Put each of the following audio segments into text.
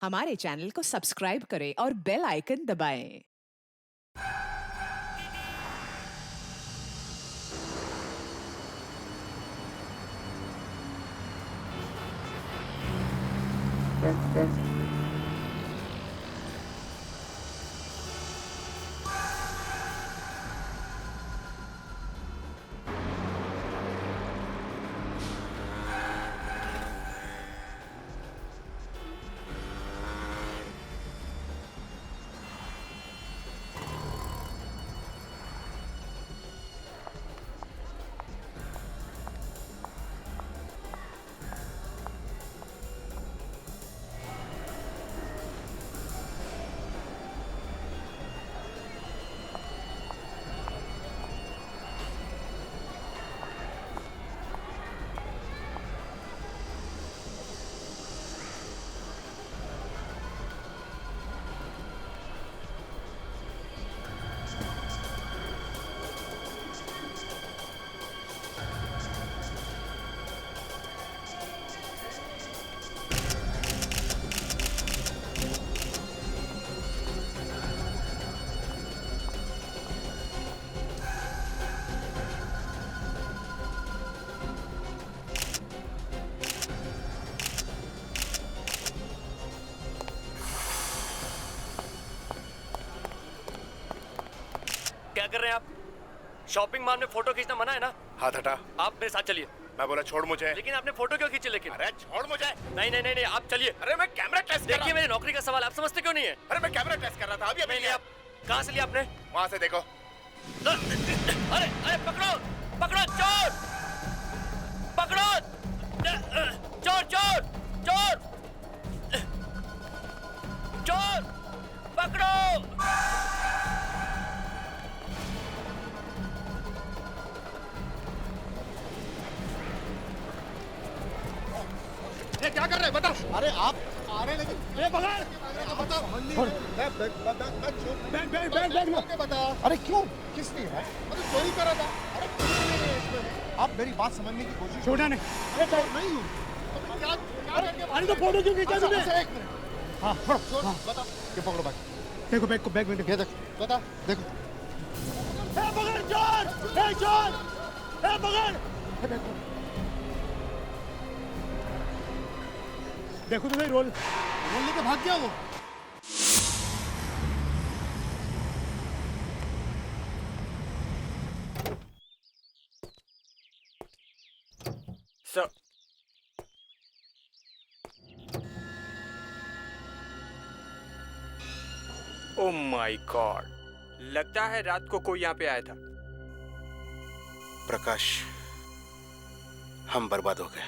हमारे चैनल को सब्सक्राइब करें और बेल आइकन दबाएं। क्या कर रहे हैं आप? शॉपिंग मॉल में फोटो खींचना मना है ना? हाथ हटा। आप मेरे साथ चलिए। मैं बोला छोड़ मुझे। लेकिन आपने फोटो क्यों खींची? लेकिन अरे छोड़ मुझे। नहीं नहीं नहीं नहीं, आप चलिए। अरे मैं कैमरा टेस्ट कर देखिए मेरी नौकरी का सवाल आप समझते क्यों नहीं है? अरे मैं कैमरा टेस्ट कर रहा था। अभी नहीं, आप कहाँ से लिया आपने? वहां से देखो। अरे अरे पकड़ो पकड़ो चोर, पकड़ो चोर चोर चोर चोर, पकड़ो। ये क्या कर रहे हैं बता। अरे आप आ रहे लेकिन बता। अरे क्यों किस लिए है? चोरी करा था। अरे कुछ भी नहीं है इसमें। आप मेरी बात समझने की कोशिश छोटा नहीं। अरे चोर नहीं हूँ। अरे तो फोटो क्यों खींचा तूने? एक मिनट। हाँ छोड़ बता। ये पकड़ो बैग। देखो बैग को, बैग में देखो। ये देख बता देखो। ए पकड़ चोर, ए चोर, ए पकड़। देखो तो सही रोल लेके भाग गया वो। सर ओह माय गॉड, लगता है रात को कोई यहाँ पे आया था। प्रकाश, हम बर्बाद हो गए।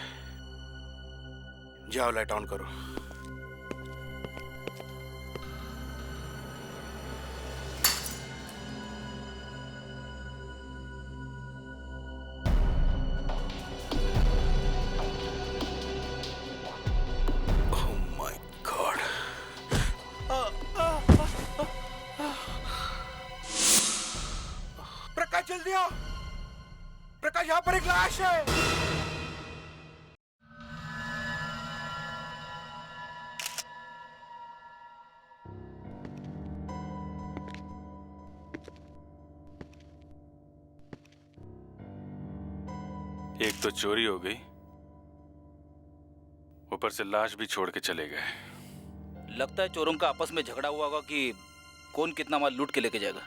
जाओ लाइट ऑन करो। Oh my God. प्रकाश जल्दी आओ। प्रकाश, यहाँ पर एक लाश है। एक तो चोरी हो गई, ऊपर से लाश भी छोड़ के चले गए। लगता है चोरों का आपस में झगड़ा हुआ होगा कि कौन कितना माल लूट के लेके जाएगा।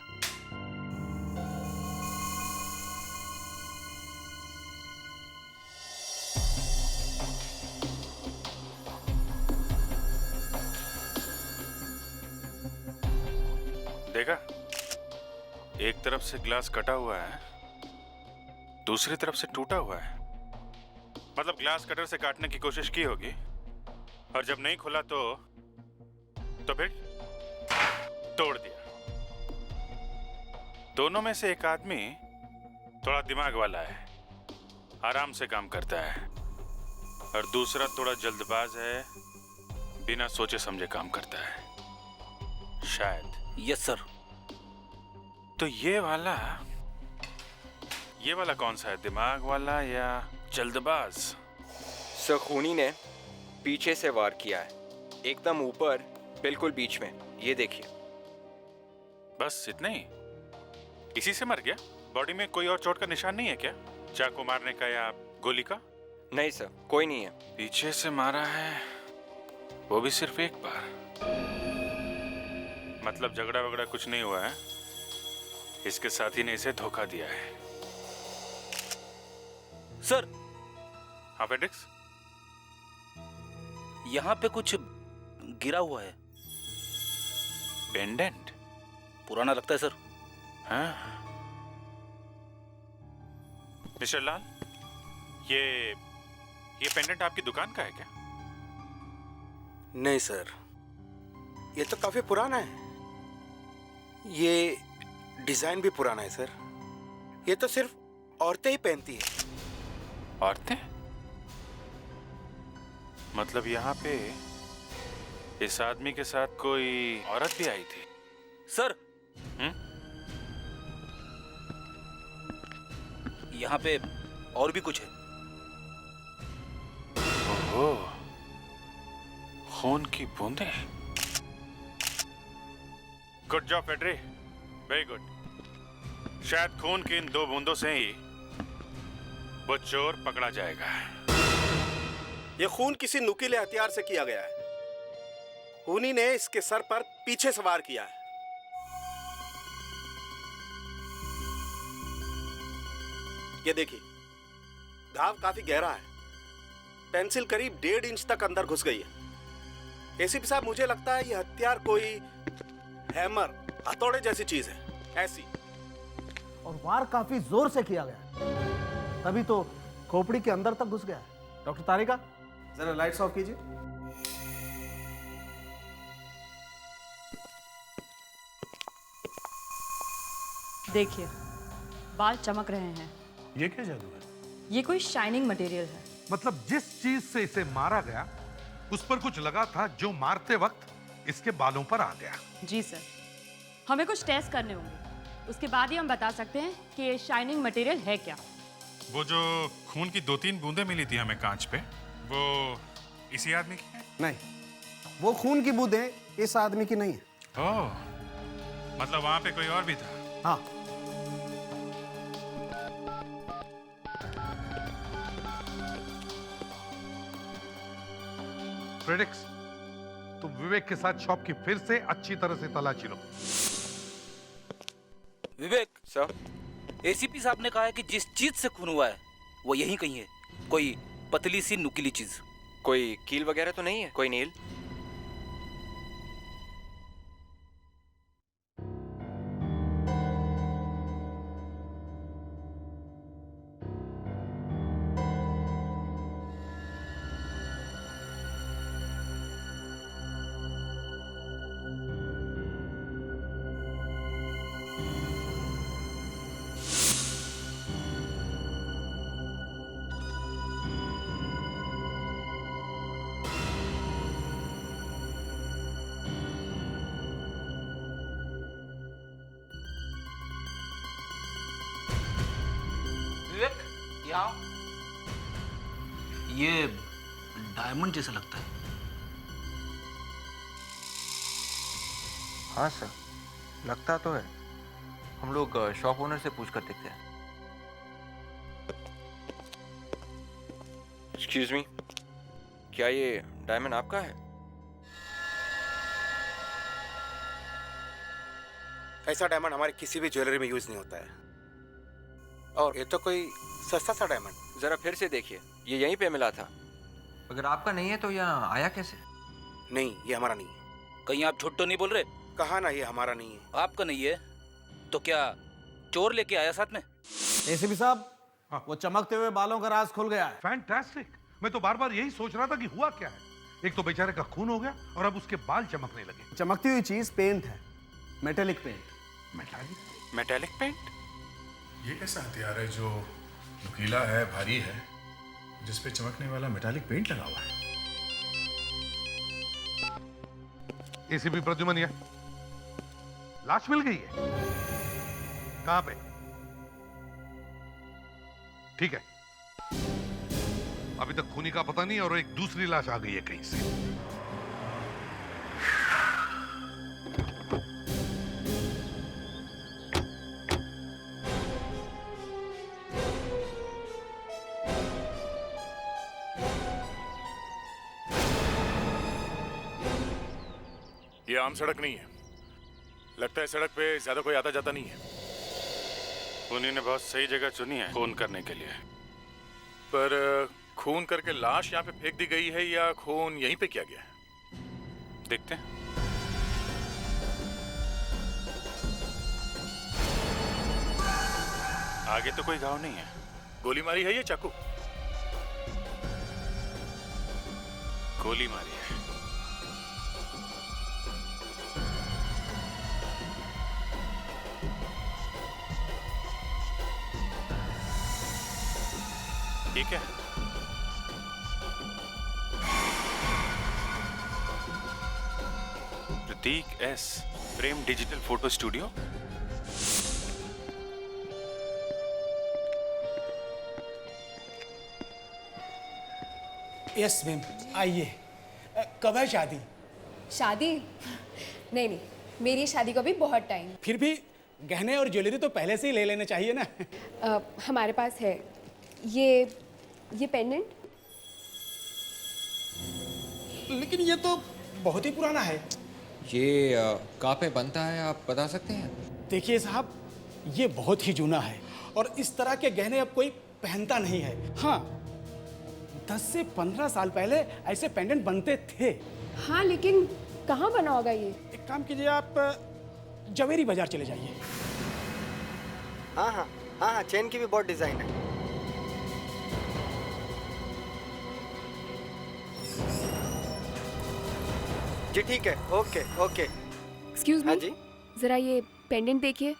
देखा, एक तरफ से ग्लास कटा हुआ है, दूसरी तरफ से टूटा हुआ है। मतलब ग्लास कटर से काटने की कोशिश की होगी और जब नहीं खुला तो फिर तोड़ दिया। दोनों में से एक आदमी थोड़ा दिमाग वाला है, आराम से काम करता है, और दूसरा थोड़ा जल्दबाज है, बिना सोचे समझे काम करता है शायद। Yes sir. तो ये वाला कौन सा है, दिमाग वाला या जल्दबाज? सर खूनी ने पीछे से वार किया है। एकदम ऊपर, बिल्कुल बीच में। ये देखिए। बस इतना ही? इसी से मर गया? बॉडी में कोई और चोट का निशान नहीं है क्या? चाकू मारने का या गोली का? नहीं सर, कोई नहीं है। पीछे से मारा है, वो भी सिर्फ एक बार। मतलब झगड़ा वगड़ा कुछ नहीं हुआ है? इसके साथी ने इसे धोखा दिया है। सर, हाँ फेडेक्स? यहाँ पे कुछ गिरा हुआ है। पेंडेंट? पुराना लगता है सर। हाँ। मिस्टर लाल, ये पेंडेंट आपकी दुकान का है क्या? नहीं सर, ये तो काफी पुराना है। ये डिजाइन भी पुराना है सर। ये तो सिर्फ औरतें ही पहनती है। औरतें? मतलब यहाँ पे इस आदमी के साथ कोई औरत भी आई थी? सर, यहाँ पे और भी कुछ है। ओहो, खून की बूंदें। गुड जॉब फेडरी, वेरी गुड। शायद खून की इन 2 बूंदों से ही वो चोर पकड़ा जाएगा। ये खून किसी नुकीले हथियार से किया गया है। उन्हीं ने इसके सर पर पीछे से वार किया है। ये देखिए, घाव काफी गहरा है। पेंसिल करीब 1.5 इंच तक अंदर घुस गई है। एसीपी साहब, मुझे लगता है ये हथियार कोई हैमर, हथौड़े जैसी चीज है, ऐसी। और वार काफी जोर से किया गया, तभी तो खोपड़ी के अंदर तक घुस गया। डॉक्टर तारिका, जरा लाइट्स ऑफ कीजिए। देखिए, बाल चमक रहे हैं। ये क्या जादू है? ये कोई शाइनिंग मटेरियल है। मतलब जिस चीज से इसे मारा गया उस पर कुछ लगा था जो मारते वक्त इसके बालों पर आ गया। जी सर, हमें कुछ टेस्ट करने होंगे, उसके बाद ही हम बता सकते हैं कि ये शाइनिंग मटेरियल है क्या। वो जो खून की 2-3 बूंदें मिली थी हमें कांच पे, वो इसी आदमी की है? नहीं, वो खून की बूंदें इस आदमी की नहीं है। ओह, मतलब वहां पे कोई और भी था? हाँ। फेडेक्स, तुम विवेक के साथ शॉप की फिर से अच्छी तरह से तलाशी लो। विवेक सर, एसीपी साहब ने कहा है कि जिस चीज से खून हुआ है वो यहीं कहीं है। कोई पतली सी नुकीली चीज। कोई कील वगैरह तो नहीं है? कोई नील? यहाँ ये डायमंड जैसा लगता है। हाँ सर, लगता तो है। हम लोग शॉप ओनर से पूछ कर देखते हैं। एक्सक्यूज मी, क्या ये डायमंड आपका है? ऐसा डायमंड हमारे किसी भी ज्वेलरी में यूज नहीं होता है। और ये तो कोई सस्ता सा डायमंड। जरा फिर से देखिए, ये यहीं पे मिला था। अगर आपका नहीं है तो यहाँ आया कैसे? नहीं, ये हमारा नहीं है। कहीं आप झूठ तो नहीं बोल रहे? कहा ना, ये हमारा नहीं है। आपका नहीं है तो क्या चोर लेके आया साथ में? एसीपी साहब, वो चमकते हुए बालों का राज खुल गया है। फैंटास्टिक। मैं तो बार बार यही सोच रहा था कि हुआ क्या है। एक तो बेचारे का खून हो गया और अब उसके बाल चमकने लगे। चमकती हुई चीज पेंट है, मेटेलिक पेंट। Metallic paint? ये कैसा हथियार है जो नुकीला है, भारी है, जिस पे चमकने वाला मेटालिक पेंट लगा हुआ है? एसीपी प्रद्युमन, ये लाश मिल गई है। कहां पे? ठीक है, अभी तक खूनी का पता नहीं और एक दूसरी लाश आ गई है कहीं से। ये आम सड़क नहीं है। लगता है सड़क पे ज्यादा कोई आता जाता नहीं है। उन्हीं ने बहुत सही जगह चुनी है खून करने के लिए। पर खून करके लाश यहाँ पे फेंक दी गई है या खून यहीं पे किया गया है? देखते हैं। आगे तो कोई घाव नहीं है। गोली मारी है या चाकू? गोली मारी है। ठीक है। Pratik S, Prem digital photo studio. Yes ma'am, आइए। कब है शादी? शादी? नहीं नहीं, मेरी शादी को भी बहुत टाइम। फिर भी गहने और ज्वेलरी तो पहले से ही ले लेने चाहिए ना। हमारे पास है ये पेंडेंट। लेकिन ये तो बहुत ही पुराना है। ये कहाँ पे बनता है आप बता सकते हैं? देखिए साहब, ये बहुत ही जूना है और इस तरह के गहने अब कोई पहनता नहीं है। हाँ, 10 से 15 साल पहले ऐसे पेंडेंट बनते थे। हाँ, लेकिन कहाँ बना होगा ये? एक काम कीजिए, आप जवेरी बाजार चले जाइए। हाँ हाँ हाँ हाँ, चेन की भी बहुत डिजाइन है। जी ठीक है, ओके ओके। Excuse me. हाँ जी, जरा ये पेंडेंट देखिए।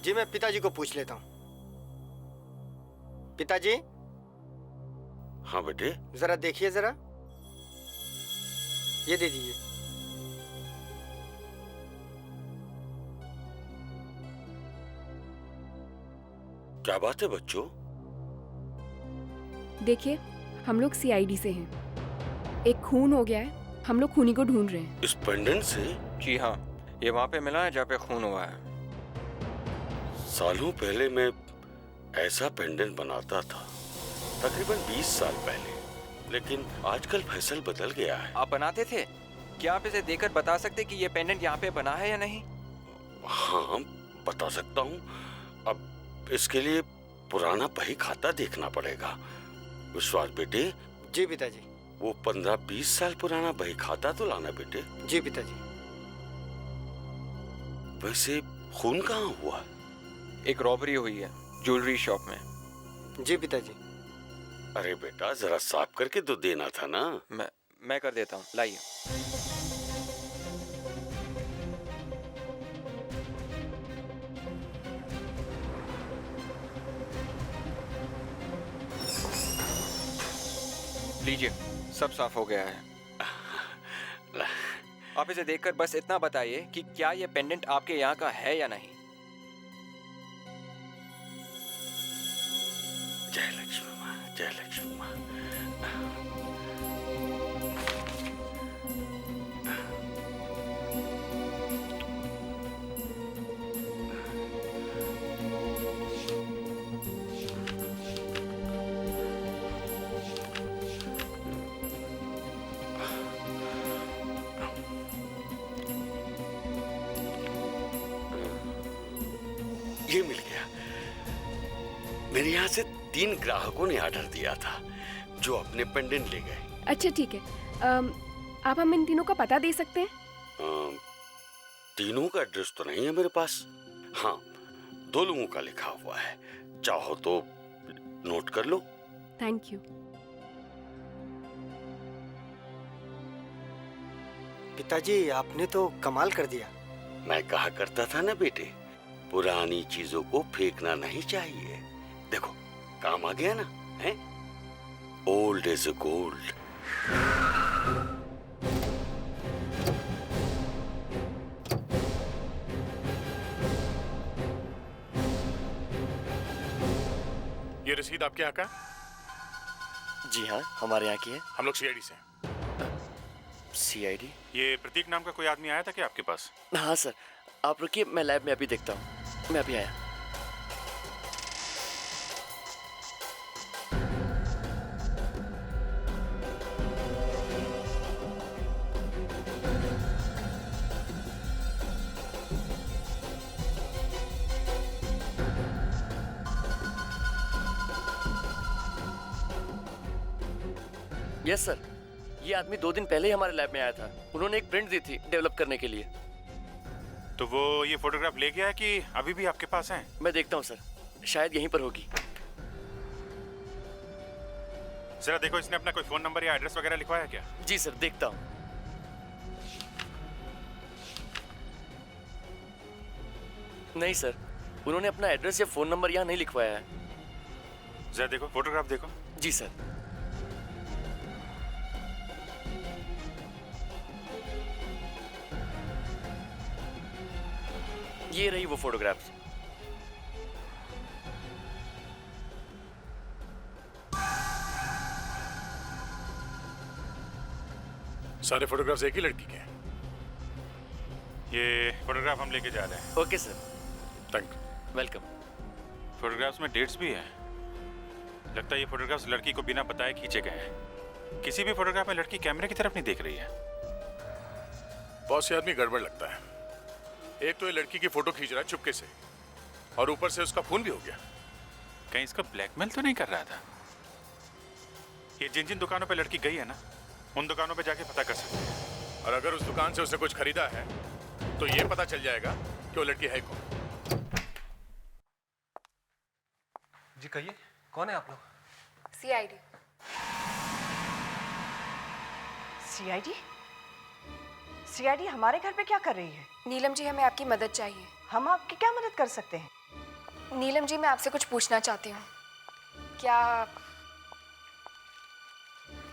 जी मैं पिताजी को पूछ लेता हूँ। पिताजी। हाँ बेटे। जरा देखिए जरा, ये दे दीजिए। क्या बात है बच्चों? देखिए, हम लोग सीआईडी से हैं। एक खून हो गया है, हम लोग खूनी को ढूंढ रहे हैं। इस पेंडेंट से? जी हाँ, ये वहाँ पे मिला है जहाँ पे खून हुआ है। सालों पहले मैं ऐसा पेंडेंट बनाता था, तकरीबन 20 साल पहले, लेकिन आजकल फैसल बदल गया है। आप बनाते थे? क्या आप इसे देखकर बता सकते कि ये पेंडेंट यहाँ पे बना है या नहीं? हाँ, बता सकता हूँ। अब इसके लिए पुराना बही खाता देखना पड़ेगा। विश्वास बेटे। जी पिताजी। वो 15-20 साल पुराना बही खाता तो लाना बेटे। जी पिताजी। वैसे खून कहाँ हुआ? एक रॉबरी हुई है ज्वेलरी शॉप में। जी पिताजी। अरे बेटा, जरा साफ करके तो देना था ना। मैं कर देता हूँ, लाइए। लीजिए, सब साफ हो गया है। आप इसे देखकर बस इतना बताइए कि क्या ये पेंडेंट आपके यहाँ का है या नहीं। जय लक्ष्मी माँ, जय लक्ष्मी माँ। ये मिल गया। मेरे यहाँ से 3 ग्राहकों ने ऑर्डर दिया था जो अपने पेंडेंट ले गए। अच्छा ठीक है, आप हम इन तीनों का पता दे सकते हैं? तीनों का एड्रेस तो नहीं है मेरे पास। हाँ, 2 लोगों का लिखा हुआ है, चाहो तो नोट कर लो। Thank you. पिताजी, आपने तो कमाल कर दिया। मैं कहा करता था ना बेटे, पुरानी चीजों को फेंकना नहीं चाहिए। देखो, काम आ गया ना, हैं? Old is gold. ये रसीद आपके यहाँ का? जी हाँ, हमारे यहाँ की है। हम लोग सीआईडी से। सीआईडी? ये प्रतीक नाम का कोई आदमी आया था क्या आपके पास? हाँ सर, आप रुकिए, मैं लैब में अभी देखता हूँ। मैं अभी आया। यस सर, ये आदमी 2 दिन पहले ही हमारे लैब में आया था। उन्होंने एक प्रिंट दी थी डेवलप करने के लिए। तो वो ये फोटोग्राफ ले गया है कि अभी भी आपके पास है? मैं देखता हूँ सर, शायद यहीं पर होगी। जरा देखो, इसने अपना कोई फोन नंबर या एड्रेस वगैरह लिखवाया क्या? जी सर, देखता हूँ। नहीं सर, उन्होंने अपना एड्रेस या फोन नंबर यहाँ नहीं लिखवाया है। जरा देखो, फोटोग्राफ देखो। जी सर। ये रही वो फोटोग्राफ्स। सारे फोटोग्राफ्स एक ही लड़की के हैं। ये फोटोग्राफ हम लेके जा रहे हैं। Okay sir. Thank you. Welcome. Photographs में डेट्स भी हैं। लगता है ये फोटोग्राफ्स लड़की को बिना बताए खींचे गए हैं। किसी भी फोटोग्राफ में लड़की कैमरे की तरफ नहीं देख रही है। बॉस, ये आदमी गड़बड़ लगता है। एक तो ये लड़की की फोटो खींच रहा है चुपके से, और ऊपर से उसका खून भी हो गया। कहीं इसका ब्लैकमेल तो नहीं कर रहा था? ये जिन जिन दुकानों पे लड़की गई है ना, उन दुकानों पे जाके पता कर सकते हैं। और अगर उस दुकान से उसने कुछ खरीदा है तो ये पता चल जाएगा कि वो लड़की है कौन। जी कहिए, कौन है आप लोग? सीआईडी। सीआईडी? सीआईडी हमारे घर पे क्या कर रही है? नीलम जी, हमें आपकी मदद चाहिए। हम आपकी क्या मदद कर सकते हैं? नीलम जी, मैं आपसे कुछ पूछना चाहती हूँ। क्या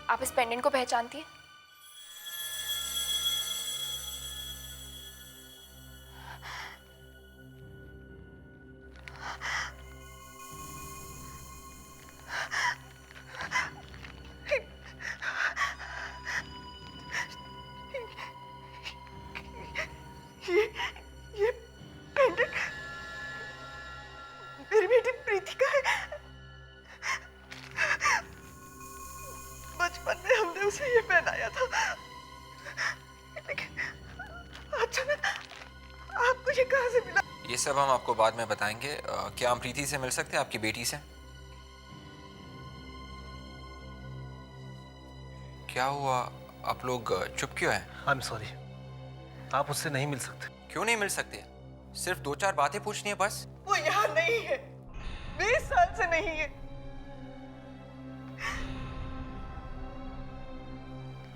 आप इस पेंडेंट को पहचानती हैं? ये पेंडेंट मेरी बेटी प्रीति का है। बचपन में हमने उसे ये पहनाया था, लेकिन अचानक आपको ये कहाँ से मिला? ये सब हम आपको बाद में बताएंगे। क्या हम प्रीति से मिल सकते हैं, आपकी बेटी से? क्या हुआ, आप लोग चुप क्यों हैं? आई एम सॉरी, आप उससे नहीं मिल सकते। क्यों नहीं मिल सकते? सिर्फ 2-4 बातें पूछनी है बस। वो यहाँ नहीं है, 20 साल से नहीं है।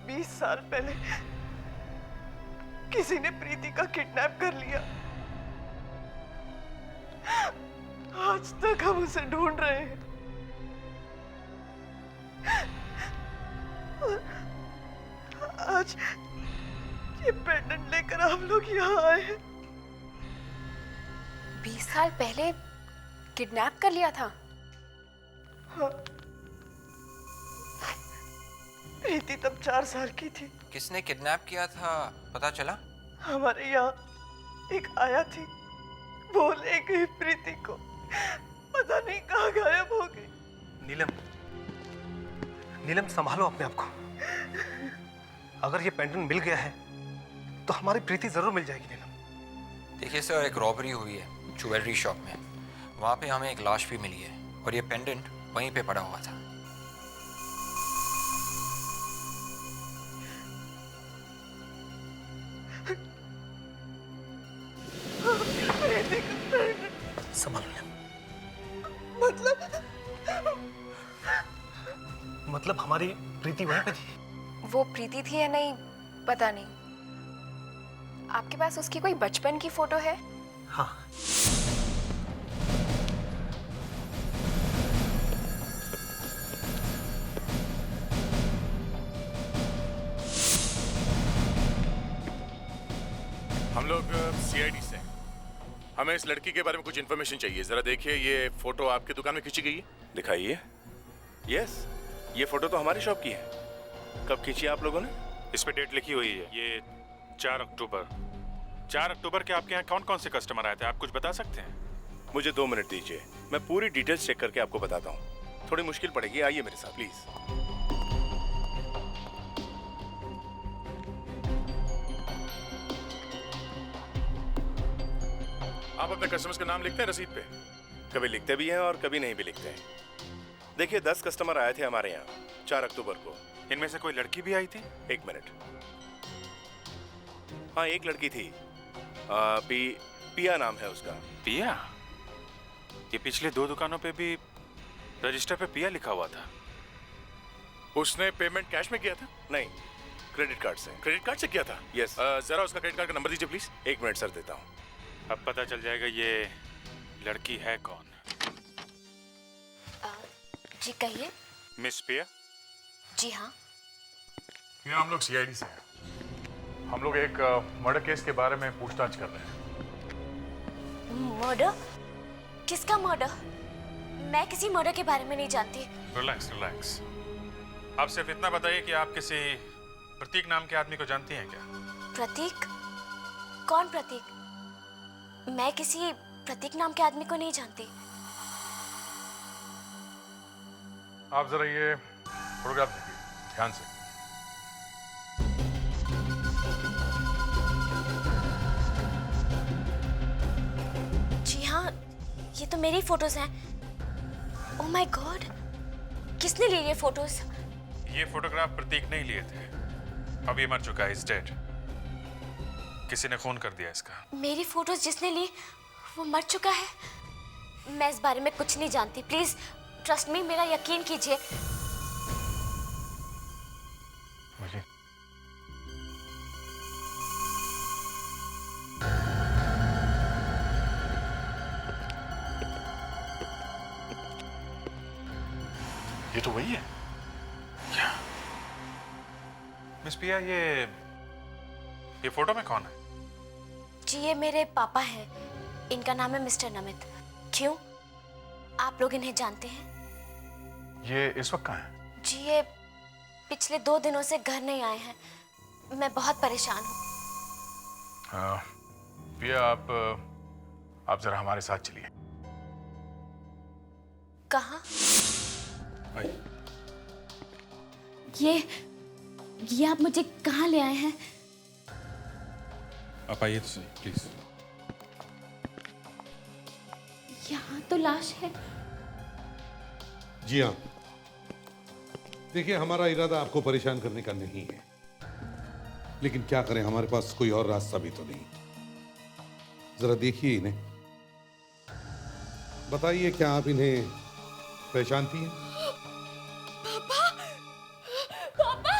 20 साल पहले किसी ने प्रीति का किडनैप कर लिया। आज तक हम उसे ढूंढ रहे हैं। आज ये पेंडेंट लेकर आप लोग यहाँ आए हैं। 20 साल पहले किडनैप कर लिया था? हाँ। प्रीति तब 4 साल की थी। किसने किडनैप किया था, पता चला? हमारे यहाँ एक आया थी, वो ले गई प्रीति को, पता नहीं कहाँ गायब हो गई। नीलम संभालो अपने आप को। अगर ये पेंडेंट मिल गया है तो हमारी प्रीति जरूर मिल जाएगी नीलम। देखिए सर, एक रॉबरी हुई है ज्वेलरी शॉप में। वहाँ पे हमें एक लाश भी मिली है और ये पेंडेंट वहीं पे पड़ा हुआ था। संभालो। मतलब हमारी प्रीति वहीं पे थी? वो प्रीति थी या नहीं पता नहीं। आपके पास उसकी कोई बचपन की फोटो है? हाँ। हम लोग सीआईडी से हैं। हमें इस लड़की के बारे में कुछ इन्फॉर्मेशन चाहिए। जरा देखिए, ये फोटो आपकी दुकान में खींची गई है? दिखाइए। यस, ये फोटो तो हमारी शॉप की है। कब खींची आप लोगों ने? इस पे डेट लिखी हुई है, ये 4 अक्टूबर। 4 अक्टूबर के आपके यहाँ कौन कौन से कस्टमर आए थे, आप कुछ बता सकते हैं? मुझे 2 मिनट दीजिए, मैं पूरी डिटेल्स चेक करके आपको बताता हूँ। थोड़ी मुश्किल पड़ेगी, आइए मेरे साथ प्लीज। आप अपने कस्टमर्स का नाम लिखते हैं रसीद पे? कभी लिखते भी हैं और कभी नहीं भी लिखते हैं। देखिए 10 कस्टमर आए थे हमारे यहाँ 4 अक्टूबर को। इनमें से कोई लड़की भी आई थी? एक मिनट। हाँ, एक लड़की थी। पिया नाम है उसका। पिया? ये पिछले 2 दुकानों पे भी रजिस्टर पे पिया लिखा हुआ था। उसने पेमेंट कैश में किया था? नहीं, क्रेडिट कार्ड से। क्रेडिट कार्ड से किया था? यस। जरा उसका क्रेडिट कार्ड का नंबर दीजिए प्लीज। 1 मिनट सर, देता हूँ। अब पता चल जाएगा ये लड़की है कौन। जी कहिए। मिस पिया? जी हाँ। यहाँ हम लोग CID से हैं। हम लोग एक मर्डर केस के बारे में पूछताछ कर रहे हैं। मर्डर? किसका मर्डर? मैं किसी मर्डर के बारे में नहीं जानती। Relax relax. आप सिर्फ इतना बताइए कि आप किसी प्रतीक नाम के आदमी को जानती हैं क्या? प्रतीक? कौन प्रतीक? मैं किसी प्रतीक नाम के आदमी को नहीं जानती। आप जरा ये फोटोग्राफ देखिए ध्यान से। जी हाँ, ये तो मेरी फोटोज हैं। ओह माय गॉड, किसने लिए ये फोटोज? ये फोटोग्राफ प्रतीक नहीं लिए थे। अब ये मर चुका है, इज डेड। किसी ने खून कर दिया इसका। मेरी फोटोज जिसने ली वो मर चुका है? मैं इस बारे में कुछ नहीं जानती। प्लीज ट्रस्ट मी, मेरा यकीन कीजिए। ये तो वही है। क्या? मिस पिया, ये फोटो में कौन है? जी ये मेरे पापा हैं। इनका नाम है मिस्टर नमित। क्यों, आप लोग इन्हें जानते हैं? ये इस वक्त कहाँ है? जी ये पिछले 2 दिनों से घर नहीं आए हैं। मैं बहुत परेशान हूँ। पिया, आप जरा हमारे साथ चलिए। कहाँ? ये आप मुझे कहाँ ले आए हैं? आप आइए तो सही प्लीज। यहाँ तो लाश है। जी हाँ, देखिए हमारा इरादा आपको परेशान करने का नहीं है, लेकिन क्या करें, हमारे पास कोई और रास्ता भी तो नहीं। जरा देखिए इन्हें, बताइए क्या आप इन्हें पहचानती हैं? पापा, पापा,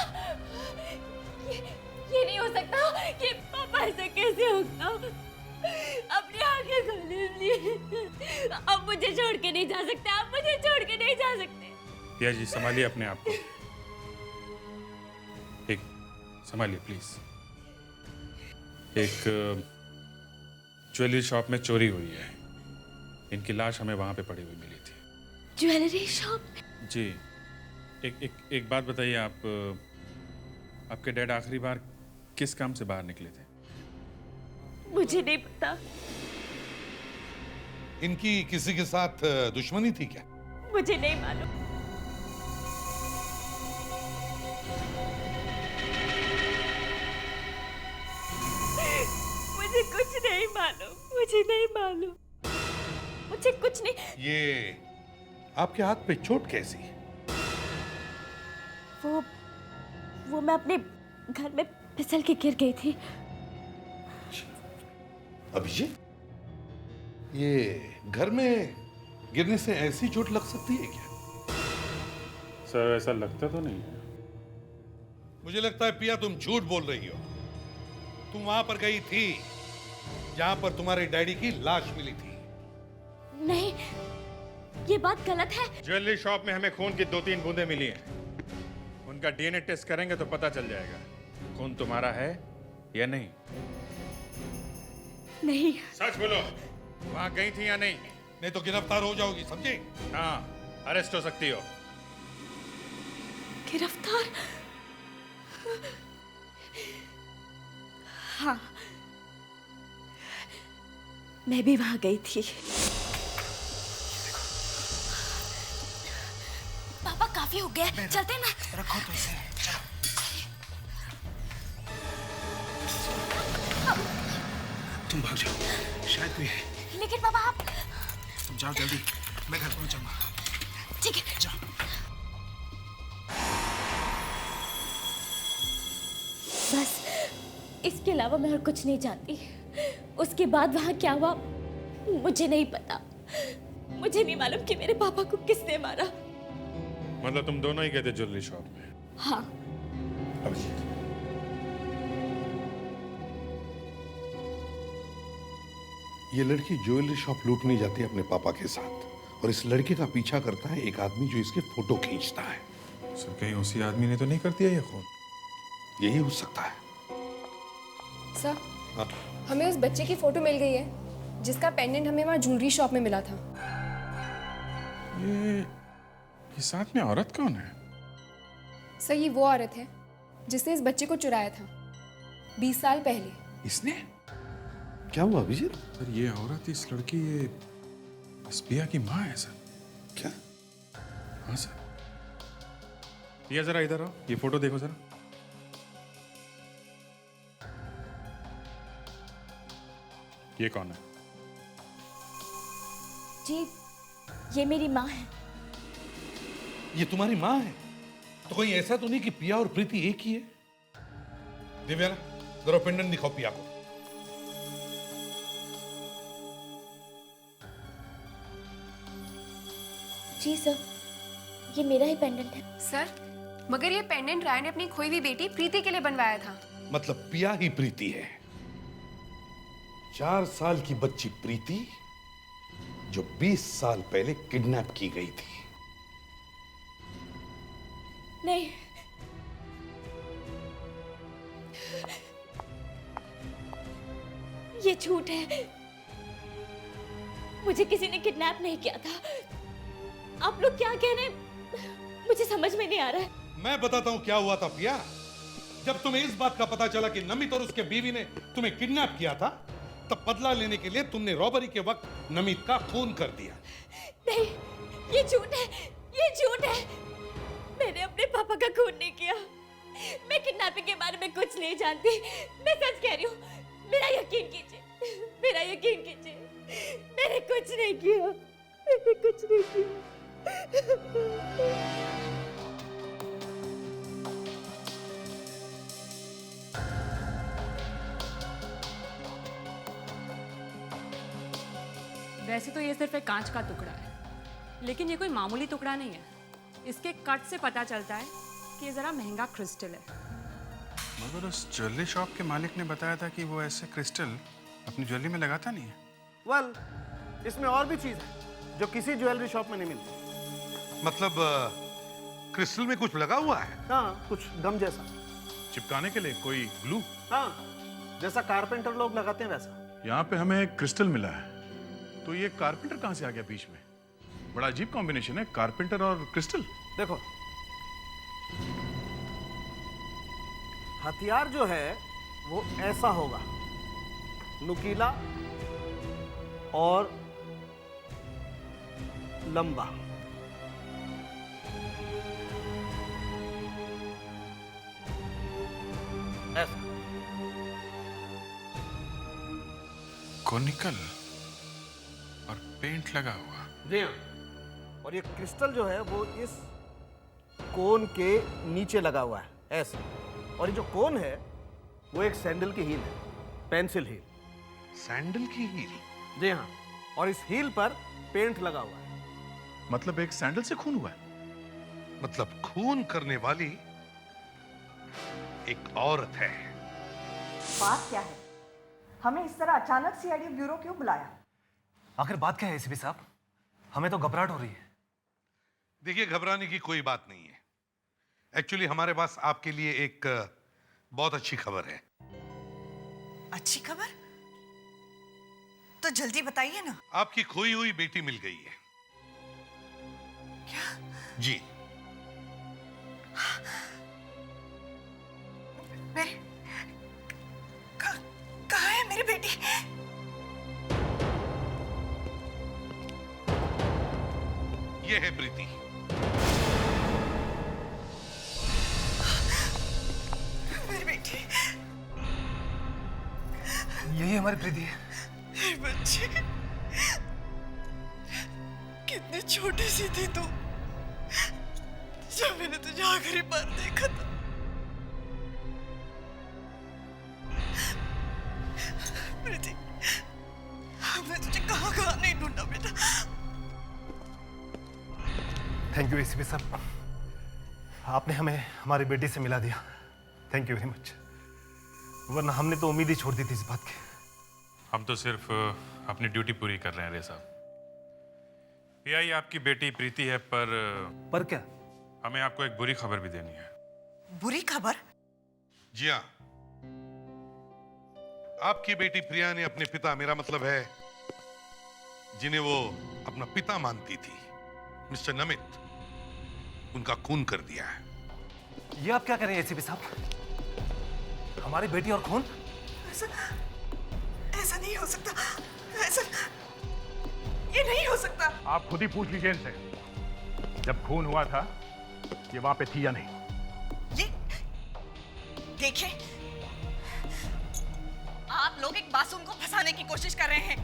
ये नहीं हो सकता कि पापा ऐसा कैसे होगा? अपनी आंखें खोल ली। अब मुझे छोड़ के नहीं जा सकते। आप मुझे छोड़ के नहीं जा सकते। पिया जी, संभालिए अपने आप को। एक संभालिए प्लीज। एक ज्वेलरी शॉप में चोरी हुई है। इनकी लाश हमें वहां पे पड़ी हुई मिली थी। Jewellery shop? जी। एक बात बताइए, आपके डैड आखिरी बार किस काम से बाहर निकले थे? मुझे नहीं पता। इनकी किसी के साथ दुश्मनी थी क्या? मुझे नहीं मालूम। मुझे कुछ नहीं मालूम। मुझे नहीं मालूम। मुझे कुछ नहीं। ये आपके हाथ पे चोट कैसी? वो मैं अपने घर में फिसल के गिर गई थी। अभिजीत, ये घर में गिरने से ऐसी चोट लग सकती है क्या? सर ऐसा लगता तो नहीं है। मुझे लगता है पिया तुम झूठ बोल रही हो। तुम वहां पर गई थी जहां पर तुम्हारे डैडी की लाश मिली थी। नहीं, ये बात गलत है। ज्वेलरी शॉप में हमें खून की 2-3 बूंदें मिली हैं। उनका DNA टेस्ट करेंगे तो पता चल जाएगा खून तुम्हारा है या नहीं। नहीं। सच बोलो, वहां गई थी या नहीं? नहीं तो गिरफ्तार हो जाओगी, समझे? हाँ, अरेस्ट हो सकती हो। गिरफ्तार? हाँ, मैं भी वहां गई थी। पापा काफी हो गया, चलते ना। रखो तो इसे, चलो। तुम भाग जाओ, शायद कोई है। लेकिन पापा आप तुम जाओ जल्दी, मैं घर पहुंच जाऊंगा। ठीक है जा। बस इसके अलावा मैं और कुछ नहीं जानती। उसके बाद वहाँ क्या हुआ मुझे नहीं पता। मुझे नहीं मालूम कि मेरे पापा को किसने मारा। मतलब तुम दोनों ही गए थे ज्वेलरी शॉप में? हाँ। अभिजीत, ये लड़की ज्वेलरी शॉप लूटने जाती है अपने पापा के साथ और इस लड़के का पीछा करता है एक आदमी जो इसके फोटो खींचता है। सर कहीं उसी आदमी ने तो नहीं कर दिया ये खून? यही हो सकता है। सर, हाँ? हमें उस बच्चे की फोटो मिल गई है जिसका पेंडेंट हमें वहाँ ज्वेलरी शॉप में मिला था। ये साथ में औरत कौन है? सर, ये वो औरत है जिसने इस बच्चे को चुराया था 20 साल पहले। इसने? क्या हुआ अभिजीत? सर ये औरत, इस लड़की, ये पिया की माँ है सर। क्या? हाँ सर। पिया जरा इधर आओ, ये फोटो देखो जरा। ये कौन है? जी ये मेरी माँ है। ये तुम्हारी माँ है? तो कहीं ऐसा तो नहीं कि पिया और प्रीति एक ही है? दिव्या, जरा पेंडेंट दिखाओ पिया को। जी सर, ये मेरा ही पेंडेंट है। सर, मगर ये पेंडेंट राय ने अपनी खोई हुई बेटी प्रीति के लिए बनवाया था। मतलब पिया ही प्रीति है? 4 साल की बच्ची प्रीति जो 20 साल पहले किडनैप की गई थी। नहीं, ये झूठ है। मुझे किसी ने किडनैप नहीं किया था। आप लोग क्या कह रहे हैं मुझे समझ में नहीं आ रहा है। मैं बताता हूं क्या हुआ था पिया। जब तुम्हें इस बात का पता चला कि नमित और उसके बीवी ने तुम्हें किडनैप किया था, तब बदला लेने के लिए तुमने रॉबरी के वक्त नमित का खून कर दिया। नहीं, ये झूठ है, ये झूठ है। मैंने अपने पापा का खून नहीं किया। मैं किडनैपिंग के बारे में कुछ नहीं जानती। मैं सच कह रही हूँ, मेरा यकीन कीजिए, मेरा यकीन कीजिए। मैंने कुछ नहीं किया, मैंने कुछ नहीं किया। वैसे तो ये सिर्फ एक कांच का टुकड़ा है, लेकिन ये कोई मामूली टुकड़ा नहीं है। इसके कट से पता चलता है कि ये जरा महंगा क्रिस्टल है। मगर उस ज्वेलरी शॉप के मालिक ने बताया था कि वो ऐसे क्रिस्टल अपनी ज्वेलरी में लगाता नहीं है। वेल, इसमें और भी चीज है जो किसी ज्वेलरी शॉप में नहीं मिलती। मतलब क्रिस्टल में कुछ लगा हुआ है? हाँ, कुछ गम जैसा। चिपकाने के लिए कोई ग्लू? हाँ, जैसा कारपेंटर लोग लगाते हैं वैसा। यहाँ पे हमें एक क्रिस्टल मिला है, तो ये कारपेंटर कहाँ से आ गया बीच में? बड़ा अजीब कॉम्बिनेशन है, कारपेंटर और क्रिस्टल। देखो, हथियार जो है वो ऐसा होगा, नुकीला और लंबा। ऐसा। कोनिकल और पेंट लगा हुआ। जी हाँ। और ये क्रिस्टल जो है वो इस कोन के नीचे लगा हुआ है, ऐसे। और ये जो कोन है वो एक सैंडल की हील है, पेंसिल हील। सैंडल की हील? जी हाँ। और इस हील पर पेंट लगा हुआ है। मतलब एक सैंडल से खून हुआ है? मतलब खून करने वाली एक औरत है। बात क्या है? हमें इस तरह अचानक सीआईडी ब्यूरो क्यों बुलाया? आखिर बात क्या है एसीपी साहब? हमें तो घबराहट हो रही है। देखिए, घबराने की कोई बात नहीं है। एक्चुअली हमारे पास आपके लिए एक बहुत अच्छी खबर है। अच्छी खबर? तो जल्दी बताइए ना। आपकी खोई हुई बेटी मिल गई है। क्या? जी। मेरी कहाँ है मेरी बेटी? ये है प्रीति। मेरी बेटी। यही हमारी प्रीति है। बच्चे, कितनी छोटी सी थी तू, जब मैंने तुझे आखिरी बार देखा था प्रीति, हमने तुझे कहाँ नहीं ढूंढा बेटा। थैंक यू एसीपी साहब, आपने हमें हमारी बेटी से मिला दिया। थैंक यू वेरी मच, वरना हमने तो उम्मीद ही छोड़ दी थी इस बात की। हम तो सिर्फ अपनी ड्यूटी पूरी कर रहे हैं रे साहब। पीआई आपकी बेटी प्रीति है, पर क्या? हमें आपको एक बुरी खबर भी देनी है। बुरी खबर? जी हाँ, आपकी बेटी प्रिया ने अपने पिता, मेरा मतलब है जिन्हें वो अपना पिता मानती थी, मिस्टर नमित, उनका खून कर दिया है। ये आप क्या कह रहे हैं एसीपी साहब? हमारी बेटी और खून? ऐसा नहीं हो सकता, ऐसा ये नहीं हो सकता। आप खुद ही पूछ लीजिए इनसे, जब खून हुआ था ये वहां पे थी या नहीं। ये देखिए, आप लोग एक मासूम को फंसाने की कोशिश कर रहे हैं,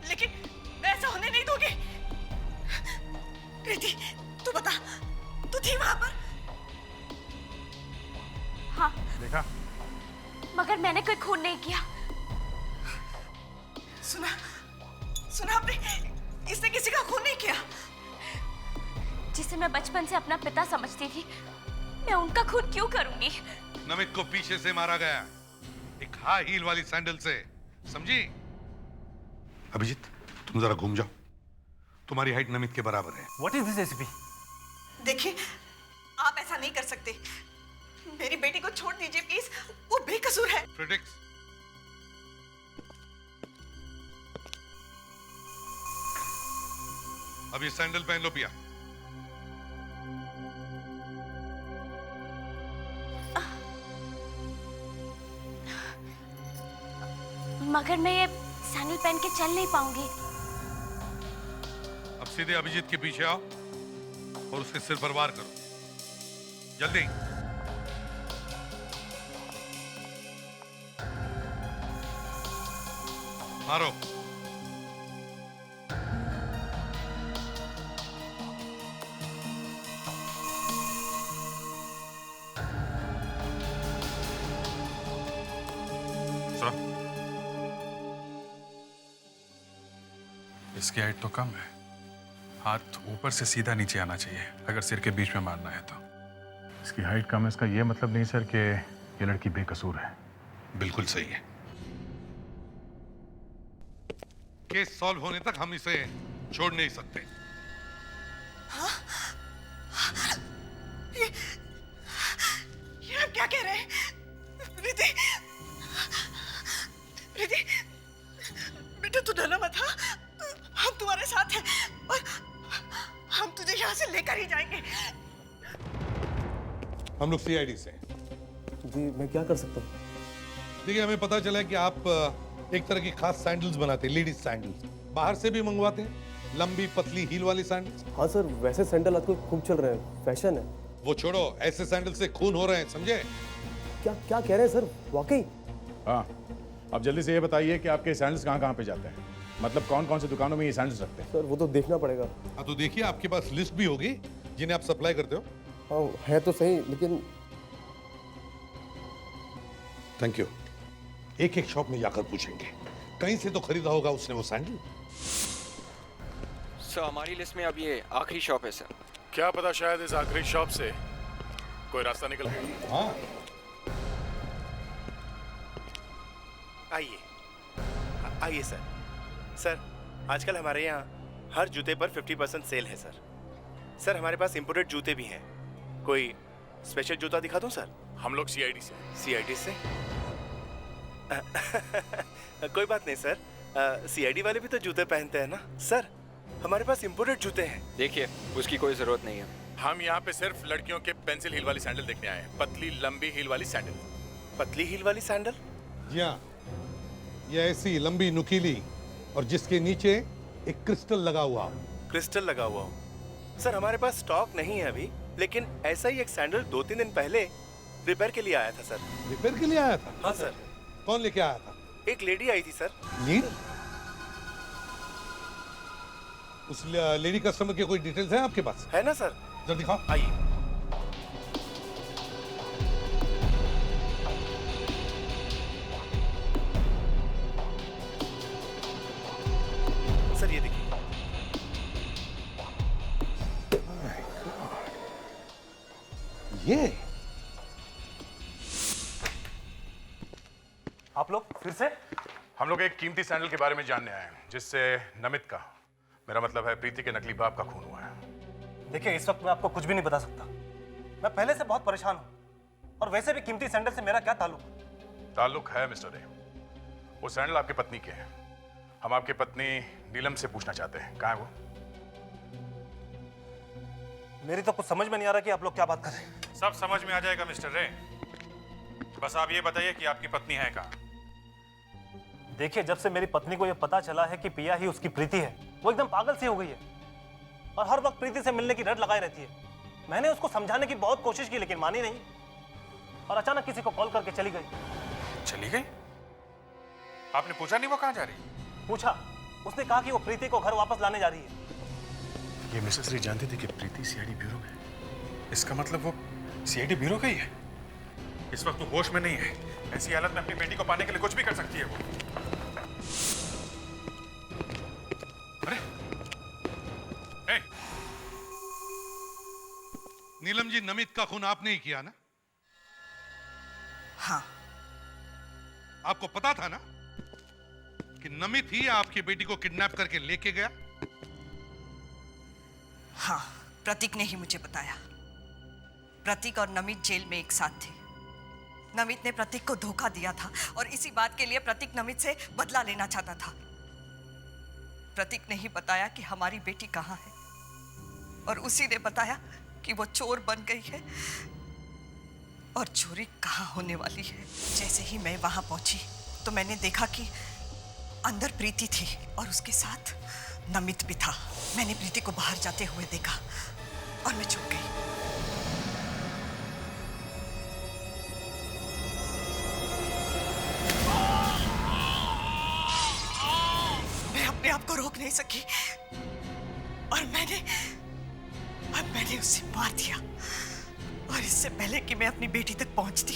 लेकिन ऐसा होने नहीं दोगे। प्रीति, तू बता, तू थी वहां पर? हाँ, देखा? मगर मैंने कोई खून नहीं किया। सुना आपने? इसने किसी का खून नहीं किया। जिसे मैं बचपन से अपना पिता समझती थी, मैं उनका खून क्यों करूंगी? नमित को पीछे से मारा गया, एक हाई हील वाली सैंडल से, समझी? अभिजीत, तुम जरा घूम जाओ, तुम्हारी हाइट नमित के बराबर है। What is this ACP? देखिए, आप ऐसा नहीं कर सकते। मेरी बेटी को छोड़ दीजिए प्लीज, वो बेकसूर है। फ्रेडेरिक्स, अब ये सैंडल पहन लो पिया। मगर मैं ये सैंडल पहन के चल नहीं पाऊंगी। अब सीधे अभिजीत के पीछे आओ और उसके सिर पर वार करो, जल्दी। मारो। इसकी हाइट तो कम है, हाथ ऊपर से सीधा नीचे आना चाहिए अगर सिर के बीच में मारना है तो। इसकी हाइट कम है, इसका ये मतलब नहीं सर कि ये लड़की बेकसूर है। बिल्कुल सही है। केस सॉल्व होने तक हम इसे छोड़ नहीं सकते। हाँ? ये आप क्या कह रहे हैं? प्रीति, प्रीति, बेटा तू डरना मत। हाँ, हम तुम्हारे साथ हैं और हम तुझे यहाँ से लेकर ही जाएंगे। हम लोग सीआईडी से। जी, मैं क्या कर सकता हूँ? देखिए, हमें पता चला है कि आप एक तरह की खास सैंडल्स बनाते हैं, लेडीज सैंडल्स। बाहर से भी मंगवाते हैं, लंबी पतली हील वाली सैंडल्स। हाँ सर, वैसे सैंडल आजकल खूब चल रहे हैं, फैशन है। वो छोड़ो, ऐसे सैंडल से खून हो रहे हैं, समझे? क्या क्या कह रहे हैं सर, वाकई? हाँ, अब जल्दी से ये बताइए कि आपके सैंडल्स कहाँ पे जाते हैं, मतलब कौन कौन से दुकानों में ये सैंडल्स रखते हैं? सर वो तो देखना पड़ेगा। हाँ तो देखिए, आपके पास लिस्ट भी होगी जिन्हें आप सप्लाई करते हो। हाँ है तो सही, लेकिन थैंक यू। एक एक शॉप में जाकर पूछेंगे, कहीं से तो खरीदा होगा उसने वो सैंडल। सर हमारी लिस्ट में अब ये आखिरी शॉप है सर। क्या पता शायद इस आखिरी शॉप से कोई रास्ता निकल गया। हाँ, आइए सर। सर, आजकल हमारे यहाँ हर जूते पर 50% सेल है सर। सर, हमारे पास इंपोर्टेड जूते भी हैं। कोई स्पेशल जूता दिखा दूं सर? हम लोग सीआईडी से। सीआईडी से? कोई बात नहीं सर, सीआईडी वाले भी तो जूते पहनते हैं ना। सर, हमारे पास इंपोर्टेड जूते हैं। देखिए, उसकी कोई जरूरत नहीं है। हम यहाँ पे सिर्फ लड़कियों के पेंसिल हील वाली सैंडल देखने आए हैं, पतली लंबी हील वाली सैंडल। पतली हील वाली सैंडल? जी हाँ, ये ऐसी लंबी नुकीली और जिसके नीचे एक क्रिस्टल लगा हुआ हो। क्रिस्टल लगा हुआ हो? सर, हमारे पास स्टॉक नहीं है अभी, लेकिन ऐसा ही एक सैंडल 2-3 दिन पहले रिपेयर के लिए आया था सर। रिपेयर के लिए आया था? हाँ सर। कौन लेके आया था? एक लेडी आई थी सर। लेडी? उस लेडी कस्टमर के कोई डिटेल्स हैं आपके पास? है ना सर। जरा दिखाओ। आइए। ये आप लोग फिर से? हम लोग एक कीमती सैंडल के बारे में जानने आए हैं जिससे नमित का, मेरा मतलब है प्रीति के नकली बाप का खून हुआ है। देखिए, इस वक्त मैं आपको कुछ भी नहीं बता सकता। मैं पहले से बहुत परेशान हूं, और वैसे भी कीमती सैंडल से मेरा क्या ताल्लुक? ताल्लुक है मिस्टर रे। वो सैंडल आपकी पत्नी के हैं। हम आपकी पत्नी नीलम से पूछना चाहते हैं, कहाँ है वो? मेरी तो कुछ समझ में नहीं आ रहा कि आप लोग क्या बात कर रहे हैं। सब समझ में आ जाएगा मिस्टर रे, बस आप ये बताइए कि आपकी पत्नी है कहाँ? देखिए, जब से मेरी पत्नी को यह पता चला है कि पिया ही उसकी प्रीति है, वो एकदम पागल सी हो गई है और हर वक्त प्रीति से मिलने की रट लगाई रहती है। मैंने उसको समझाने की बहुत कोशिश की लेकिन मानी नहीं, और अचानक किसी को कॉल करके चली गई। चली गई? आपने पूछा नहीं वो कहाँ जा रही? पूछा, उसने कहा कि वो प्रीति को घर वापस लाने जा रही है। ये मिसेस रे जानती थी कि प्रीति सीआईडी ब्यूरो में है। इसका मतलब वो सीआईडी ब्यूरो का ही है। इस वक्त वो होश में नहीं है। ऐसी हालत में अपनी बेटी को पाने के लिए कुछ भी कर सकती है वो। अरे नीलम जी, नमित का खून आपने ही किया ना? हाँ। आपको पता था ना कि नमित ही आपकी बेटी को किडनैप करके लेके गया? हाँ, प्रतीक ने ही मुझे बताया। प्रतीक और नमित जेल में एक साथ थे। नमित ने प्रतीक को धोखा दिया था और इसी बात के लिए प्रतीक नमित से बदला लेना चाहता था। प्रतीक ने ही बताया कि हमारी बेटी कहाँ है, और उसी ने बताया कि वो चोर बन गई है और चोरी कहाँ होने वाली है। जैसे ही मैं वहां पहुंची तो मैंने देखा कि अंदर प्रीति थी और उसके साथ नमित भी था। मैंने प्रीति को बाहर जाते हुए देखा और मैं चुप गई। मैं अपने आप को रोक नहीं सकी और मैंने उसे मार दिया। और इससे पहले कि मैं अपनी बेटी तक पहुंचती,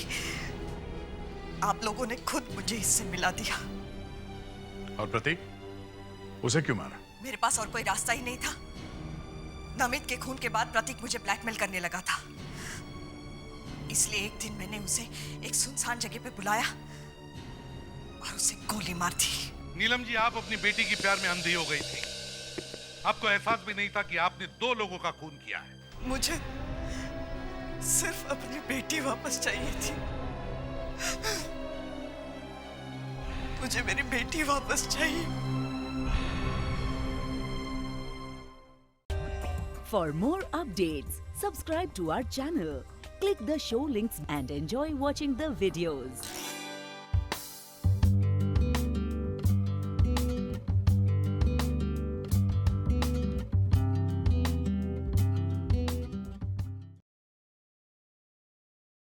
आप लोगों ने खुद मुझे इससे मिला दिया। और प्रतीक, उसे क्यों मारा? मेरे पास और कोई रास्ता ही नहीं था। नमित के खून के बाद प्रतीक मुझे ब्लैकमेल करने लगा था, इसलिए एक दिन मैंने उसे एक सुनसान जगह पे बुलाया और उसे गोली मार दी। नीलम जी, आप अपनी बेटी की प्यार में अंधी हो गई थी। आपको एहसास भी नहीं था कि आपने 2 लोगों का खून किया है। मुझे सिर्फ अपनी बेटी वापस चाहिए थी। मुझे मेरी बेटी वापस चाहिए। For more updates, subscribe to our channel, click the show links and enjoy watching the videos.